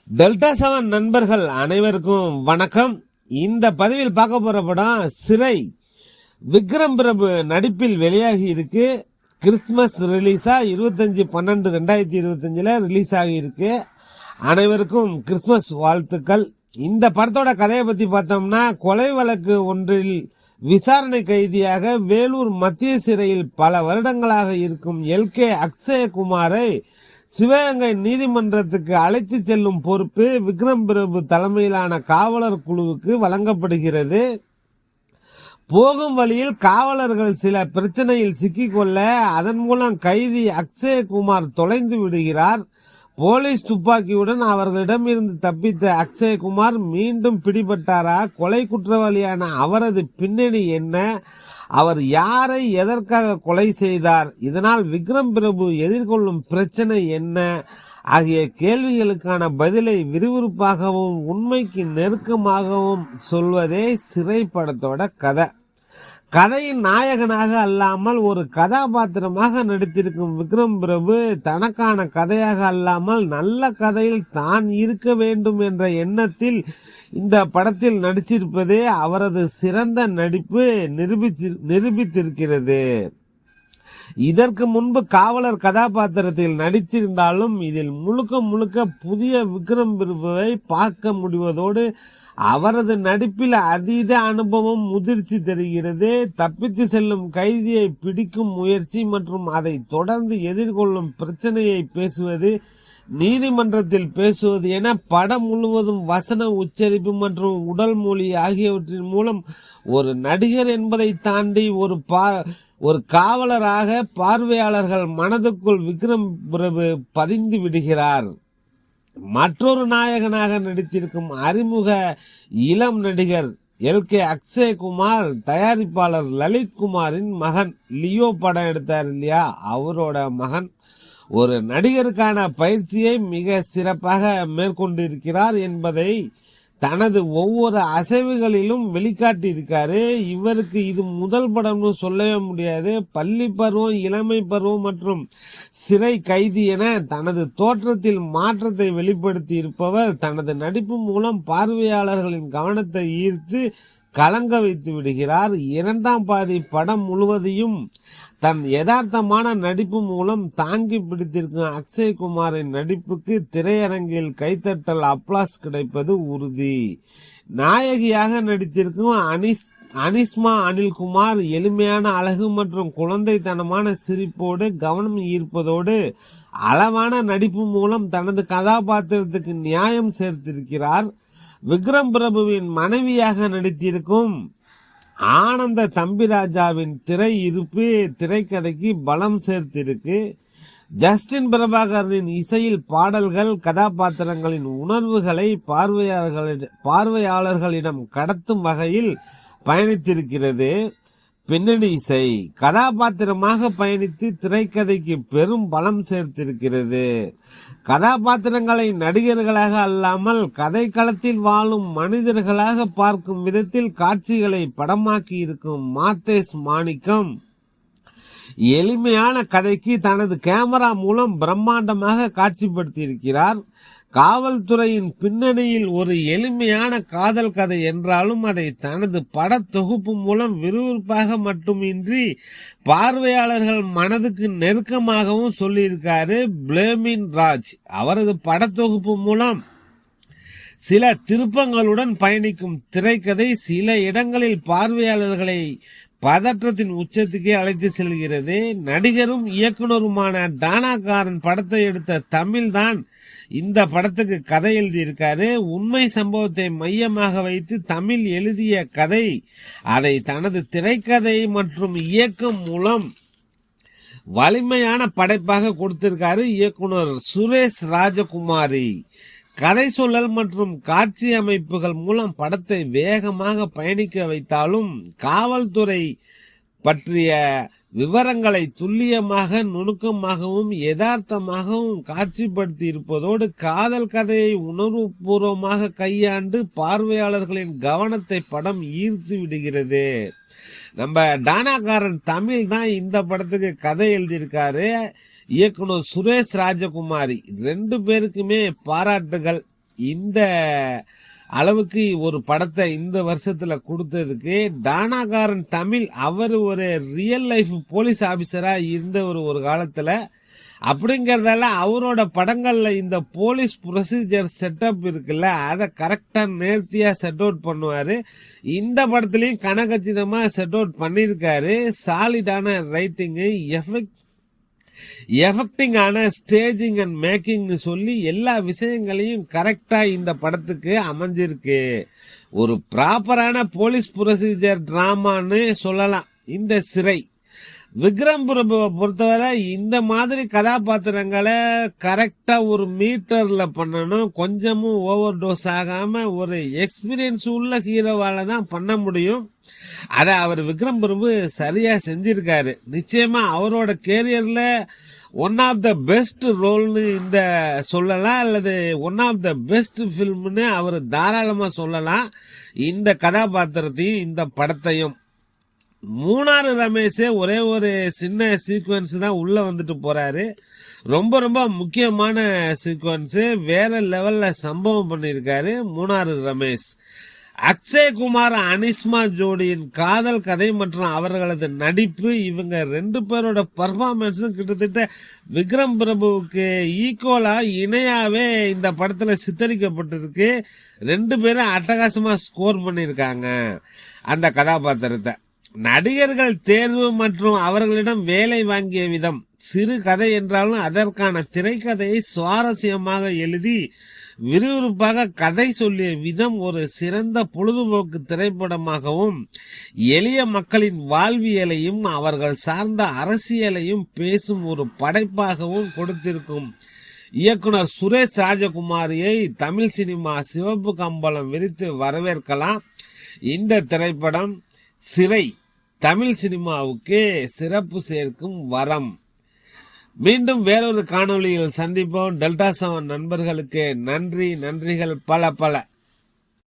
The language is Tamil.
டெல்டா 7 நண்பர்கள் அனைவருக்கும் வணக்கம். இந்த பதிவில் பார்க்க போற படம் சிறை. விக்ரம் பிரபு நடிப்பில் வெளியாகி இருக்கு. கிறிஸ்துமஸ் ரிலீஸா 25/12/2025 ரிலீஸ் ஆகி இருக்கு. அனைவருக்கும் கிறிஸ்துமஸ் வாழ்த்துக்கள். இந்த படத்தோட கதையை பத்தி பார்த்தோம்னா, கொலை வழக்கு ஒன்றில் விசாரணை கைதியாக வேலூர் மத்திய சிறையில் பல வருடங்களாக இருக்கும் எல்கே அக்ஷயகுமாரை சிவகங்கை நீதிமன்றத்துக்கு அழைத்து செல்லும் பொறுப்பு விக்ரம் பிரபு தலைமையிலான காவலர் குழுவுக்கு வழங்கப்படுகிறது. போகும் வழியில் காவலர்கள் சில பிரச்சனையில் சிக்கிக்கொள்ள அதன் மூலம் கைதி அக்ஷயகுமார் தொலைந்து விடுகிறார். போலீஸ் துப்பாக்கியுடன் அவர்களிடமிருந்து தப்பித்த அக்ஷயகுமார் மீண்டும் பிடிபட்டாரா? கொலை குற்றவாளியான அவரது பின்னணி என்ன? அவர் யாரை எதற்காக கொலை செய்தார்? இதனால் விக்ரம் பிரபு எதிர்கொள்ளும் பிரச்சனை என்ன ஆகிய கேள்விகளுக்கான பதிலை விறுவிறுப்பாகவும் உண்மைக்கு நெருக்கமாகவும் சொல்வதே சிறை படத்தோட கதை. கதையின் நாயகனாக அல்லாமல் ஒரு கதாபாத்திரமாக நடித்திருக்கும் விக்ரம் பிரபு தனக்கான கதையாக அல்லாமல் நல்ல கதையில் தான் இருக்க வேண்டும் என்ற எண்ணத்தில் இந்த படத்தில் நடிச்சிருப்பதே அவரது சிறந்த நடிப்பு நிரூபித்திருக்கிறது. இதற்கு முன்பு காவலர் கதாபாத்திரத்தில் நடித்திருந்தாலும் இதில் முழுக்க புதிய விக்ரம் பிரபுவை பார்க்க முடிவதோடு அவரது நடிப்பில் அதீத அனுபவம் முதிர்ச்சி தெரிகிறது. தப்பித்து செல்லும் கைதியை பிடிக்கும் முயற்சி மற்றும் அதை தொடர்ந்து எதிர்கொள்ளும் பிரச்சனையை பேசுவது, நீதிமன்றத்தில் பேசுவது என படம் முழுவதும் வசன உச்சரிப்பு மற்றும் உடல் மொழி ஆகியவற்றின் மூலம் ஒரு நடிகர் என்பதை தாண்டி ஒரு காவலராக பார்வையாளர்கள் மனதுக்குள் விக்ரம் பிரபு பதிந்து விடுகிறார். மற்றொரு நாயகனாக நடித்திருக்கும் அறிமுக இளம் நடிகர் எல்கே அக்ஷயகுமார் தயாரிப்பாளர் லலித் குமாரின் மகன். லியோ படம் எடுத்தார் இல்லையா, அவரோட மகன். ஒரு நடிகருக்கான பயிற்சியை மிக சிறப்பாக மேற்கொண்டிருக்கிறார் என்பதை தனது ஒவ்வொரு அசைவுகளிலும் வெளிக்காட்டியிருக்காரு. இவருக்கு இது முதல் படம்னு சொல்லவே முடியாது. பள்ளி பருவம், இளமை பருவம் மற்றும் சிறை கைதி என தனது தோற்றத்தில் மாற்றத்தை வெளிப்படுத்தி இருப்பவர் தனது நடிப்பு மூலம் பார்வையாளர்களின் கவனத்தை ஈர்த்து கலங்க வைத்து விடுகிறார். இரண்டாம் பாதி படம் முழுவதையும் தன் யதார்த்தமான நடிப்பு மூலம் தாங்கி பிடித்திருக்கும் அக்ஷயகுமாரின் நடிப்புக்கு திரையரங்கில் கைத்தட்டல், அப்ளாஸ் கிடைப்பது உறுதி. நாயகியாக நடித்திருக்கும் அனிஸ்மா அனில்குமார் எளிமையான அழகு மற்றும் குழந்தைத்தனமான சிரிப்போடு கவனம் ஈர்ப்பதோடு அளவான நடிப்பு மூலம் தனது கதாபாத்திரத்துக்கு நியாயம் சேர்த்திருக்கிறார். விக்ரம் பிரபுவின் மனைவியாக நடித்திருக்கும் ஆனந்த தம்பிராஜாவின் திரை இருப்பு திரைக்கதைக்கு பலம் சேர்த்திருக்கு. ஜஸ்டின் பிரபாகரின் இசையில் பாடல்கள் கதாபாத்திரங்களின் உணர்வுகளை பார்வையாளர்களிடம் கடத்தும் வகையில் பயணித்திருக்கிறது. பின்னணி இசை கதாபாத்திரமாக பயணித்து திரைக்கதைக்கு பெரும் பலம் சேர்த்திருக்கிறது. கதாபாத்திரங்களை நடிகர்களாக அல்லாமல் கதைக்களத்தில் வாழும் மனிதர்களாக பார்க்கும் விதத்தில் காட்சிகளை படமாக்கி இருக்கும் மாத்தேஸ் மாணிக்கம் எளிமையான கதைக்கு தனது கேமரா மூலம் பிரம்மாண்டமாக காட்சிப்படுத்தி இருக்கிறார். காவல்துறையின் பின்னணியில் ஒரு எளிமையான காதல் கதை என்றாலும் அதை தனது பட தொகுப்பு மூலம் விறுவிறுப்பாக மட்டுமின்றி பார்வையாளர்கள் மனதுக்கு நெருக்கமாகவும் சொல்லியிருக்காரு பிளேமின் ராஜ். அவரது பட தொகுப்பு மூலம் சில திருப்பங்களுடன் பயணிக்கும் திரைக்கதை சில இடங்களில் பார்வையாளர்களை பதற்றத்தின் உச்சத்துக்கே அழைத்து செல்கிறது. நடிகரும் இயக்குனருமான டானாகாரன் படத்தை எடுத்த தமிழ் தான் இந்த படத்துக்கு கதை எழுதியிருக்காரு. உண்மை சம்பவத்தை மையமாக வைத்து தமிழ் எழுதிய கதை அதை தனது திரைக்கதை மற்றும் இயக்கம் மூலம் வலிமையான படைப்பாக கொடுத்திருக்காரு இயக்குனர் சுரேஷ் ராஜகுமாரி. கதை சொல்லல் மற்றும் காட்சி அமைப்புகள் மூலம் படத்தை வேகமாக பயணிக்க வைத்தாலும் காவல்துறை பற்றிய விவரங்களை துல்லியமாக நுணுக்கமாகவும் யதார்த்தமாகவும் காட்சிப்படுத்தி இருப்பதோடு காதல் கதையை உணர்வுபூர்வமாக கையாண்டு பார்வையாளர்களின் கவனத்தை படம் ஈர்த்து விடுகிறது. நம்ம டானாகாரன் தமிழ் தான் இந்த படத்துக்கு கதை எழுதியிருக்காரு. இயக்குனர் சுரேஷ் ராஜகுமாரி 2 பேருக்குமே பாராட்டுகள். இந்த அளவுக்கு ஒரு படத்தை இந்த வருஷத்துல கொடுத்ததுக்கு டானாகாரன் தமிழ் அவர் ஒரு ரியல் லைஃப் போலீஸ் ஆபீசரா இருந்த ஒரு காலத்துல அப்படிங்கறதால அவரோட படங்கள்ல இந்த போலீஸ் ப்ரொசீஜர் செட்டப் இருக்குல்ல அதை கரெக்டா நேர்த்தியா செட் அவுட் பண்ணுவாரு. இந்த படத்துலயும் கனகச்சிதமா செட் அவுட் பண்ணிருக்காரு. சாலிடான ரைட்டிங், எஃபெக்டிங்கான ஸ்டேஜிங் அண்ட் மேக்கிங்னு சொல்லி எல்லா விஷயங்களையும் கரெக்டா இந்த படத்துக்கு அமைஞ்சிருக்கு. ஒரு ப்ராப்பரான போலீஸ் ப்ரொசீஜர் டிராமான்னு சொல்லலாம் இந்த சிறை. விக்ரம் பிரபுவை பொறுத்தவரை இந்த மாதிரி கதாபாத்திரங்களை கரெக்டா ஒரு மீட்டர்ல பண்ணணும். கொஞ்சமும் ஓவர் டோஸ் ஆகாம ஒரு எக்ஸ்பீரியன்ஸ் உள்ள ஹீரோவால தான் பண்ண முடியும். அத அவர் விக்ரம் பிரபு சரியா செஞ்சிருக்காரு. நிச்சயமா அவரோட கேரியர்ல ஒன் ஆஃப் த பெஸ்ட் ரோல்னு இந்த சொல்லலாம், அல்லது ஒன் ஆஃப் த பெஸ்ட் பிலிம்னு அவர் தாராளமா சொல்லலாம். இந்த கதாபாத்திரத்தையும் இந்த படத்தையும் மூணாறு ரமேஷ் ஒரே ஒரு சின்ன சீக்வன்ஸ் தான் உள்ள வந்துட்டு போறாரு. ரொம்ப ரொம்ப முக்கியமான சீக்வன்ஸ், வேற லெவல்ல சம்பவம் பண்ணியிருக்காரு மூணாறு ரமேஷ். அக்ஷய்குமார் அனிஸ்மா ஜோடியின் காதல் கதை மற்றும் அவர்களது நடிப்பு, இவங்க 2 பேரோட பர்ஃபார்மன்ஸும் கிட்டத்தட்ட விக்ரம் பிரபுவுக்கு ஈக்குவலா இணையாவே இந்த படத்துல சித்தரிக்கப்பட்டிருக்கு. 2 பேரும் அட்டகாசமா ஸ்கோர் பண்ணியிருக்காங்க அந்த கதாபாத்திரத்தை. நடிகர்கள் தேர்வு மற்றும் அவர்களிடம் வேலை வாங்கிய விதம், சிறு கதை என்றாலும் அதற்கான திரைக்கதையை சுவாரஸ்யமாக எழுதி விறுவிறுப்பாக கதை சொல்லிய விதம் ஒரு சிறந்த பொழுதுபோக்கு திரைப்படமாகவும் எளிய மக்களின் வாழ்வியலையும் அவர்கள் சார்ந்த அரசியலையும் பேசும் ஒரு படைப்பாகவும் கொடுத்திருக்கும் இயக்குனர் சுரேஷ் ராஜகுமாரியை தமிழ் சினிமா சிவப்பு கம்பளம் விரித்து வரவேற்கலாம். இந்த திரைப்படம் சிறை தமிழ் சினிமாவுக்கு சிறப்பு சேர்க்கும் வரம். மீண்டும் வேறொரு காணொளியில் சந்திப்போம். டெல்டா 7 நண்பர்களுக்கு நன்றிகள் பல பல.